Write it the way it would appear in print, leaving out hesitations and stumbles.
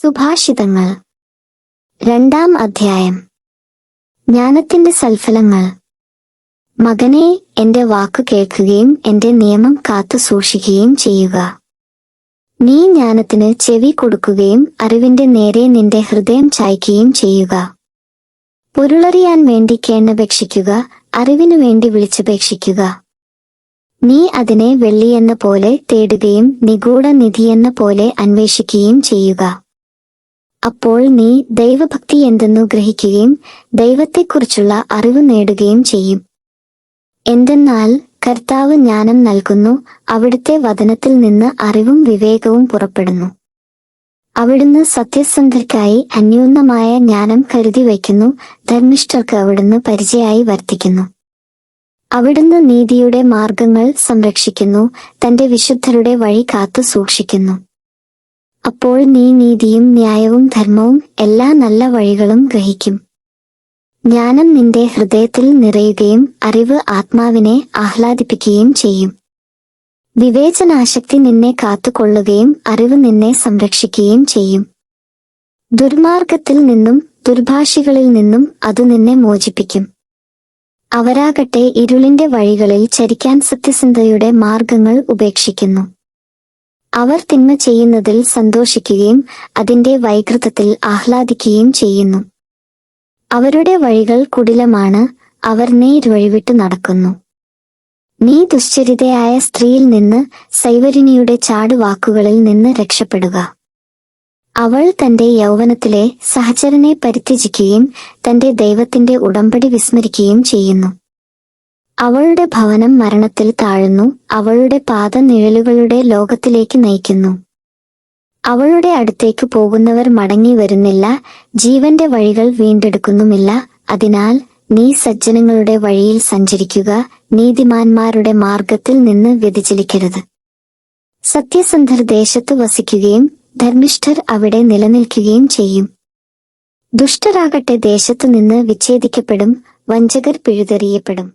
സുഭാഷിതങ്ങൾ 2-ാം അധ്യായം. ജ്ഞാനത്തിന്റെ സൽഫലങ്ങൾ. മകനേ, എന്റെ വാക്കു കേൾക്കുകയും എന്റെ നിയമം കാത്തു സൂക്ഷിക്കുകയും ചെയ്യുക. നീ ജ്ഞാനത്തിന് ചെവി കൊടുക്കുകയും അറിവിന്റെ നേരെ നിന്റെ ഹൃദയം ചായ്ക്കുകയും ചെയ്യുക. പൊരുളറിയാൻ വേണ്ടി കേണപേക്ഷിക്കുക, അറിവിനു വേണ്ടി വിളിച്ചപേക്ഷിക്കുക. നീ അതിനെ വെള്ളിയെന്ന പോലെ തേടുകയും നിഗൂഢ നിധിയെന്ന പോലെ അന്വേഷിക്കുകയും ചെയ്യുക. അപ്പോൾ നീ ദൈവഭക്തി എന്തെന്നു ഗ്രഹിക്കുകയും ദൈവത്തെക്കുറിച്ചുള്ള അറിവ് നേടുകയും ചെയ്യും. എന്തെന്നാൽ കർത്താവ് ജ്ഞാനം നൽകുന്നു, അവിടുത്തെ വചനത്തിൽ നിന്ന് അറിവും വിവേകവും പുറപ്പെടുന്നു. അവിടുന്ന് സത്യസന്ധർക്കായി അന്യൂനമായ ജ്ഞാനം കരുതി വയ്ക്കുന്നു, ധർമ്മിഷ്ഠർക്ക് അവിടുന്ന് പരിചയായി വർത്തിക്കുന്നു. അവിടുന്ന് നീതിയുടെ മാർഗങ്ങൾ സംരക്ഷിക്കുന്നു, തന്റെ വിശുദ്ധരുടെ വഴി കാത്തു സൂക്ഷിക്കുന്നു. അപ്പോൾ നീ നീതിയും ന്യായവും ധർമ്മവും എല്ലാ നല്ല വഴികളും ഗ്രഹിക്കും. ജ്ഞാനം നിന്റെ ഹൃദയത്തിൽ നിറയുകയും അറിവ് ആത്മാവിനെ ആഹ്ലാദിപ്പിക്കുകയും ചെയ്യും. വിവേചനാശക്തി നിന്നെ കാത്തുകൊള്ളുകയും അറിവ് നിന്നെ സംരക്ഷിക്കുകയും ചെയ്യും. ദുർമാർഗത്തിൽ നിന്നും ദുർഭാഷികളിൽ നിന്നും അത് നിന്നെ മോചിപ്പിക്കും. അവരാകട്ടെ ഇരുളിന്റെ വഴികളിൽ ചരിക്കാൻ സത്യസന്ധതയുടെ മാർഗങ്ങൾ ഉപേക്ഷിക്കുന്നു. അവർ തിന്മ ചെയ്യുന്നതിൽ സന്തോഷിക്കുകയും അതിന്റെ വൈകൃതത്തിൽ ആഹ്ലാദിക്കുകയും ചെയ്യുന്നു. അവരുടെ വഴികൾ കുടിലമാണ്, അവർ നേർവഴിവിട്ടു നടക്കുന്നു. നീ ദുശ്ചരിതയായ സ്ത്രീയിൽ നിന്ന്, സൈവരിണിയുടെ ചാടുവാക്കുകളിൽ നിന്ന് രക്ഷപ്പെടുക. അവൾ തന്റെ യൗവനത്തിലെ സഹചരനെ പരിത്യജിക്കുകയും തന്റെ ദൈവത്തിന്റെ ഉടമ്പടി വിസ്മരിക്കുകയും ചെയ്യുന്നു. അവളുടെ ഭവനം മരണത്തിൽ താഴുന്നു, അവളുടെ പാത നിഴലുകളുടെ ലോകത്തിലേക്ക് നയിക്കുന്നു. അവളുടെ അടുത്തേക്ക് പോകുന്നവർ മടങ്ങി വരുന്നില്ല, ജീവന്റെ വഴികൾ വീണ്ടെടുക്കുന്നുമില്ല. അതിനാൽ നീ സജ്ജനങ്ങളുടെ വഴിയിൽ സഞ്ചരിക്കുക, നീതിമാന്മാരുടെ മാർഗത്തിൽ നിന്ന് വ്യതിചലിക്കരുത്. സത്യസന്ധർ ദേശത്ത് വസിക്കുകയും ധർമ്മിഷ്ഠർ അവിടെ നിലനിൽക്കുകയും ചെയ്യും. ദുഷ്ടരാകട്ടെ ദേശത്തു നിന്ന് വിച്ഛേദിക്കപ്പെടും, വഞ്ചകർ പിഴുതെറിയപ്പെടും.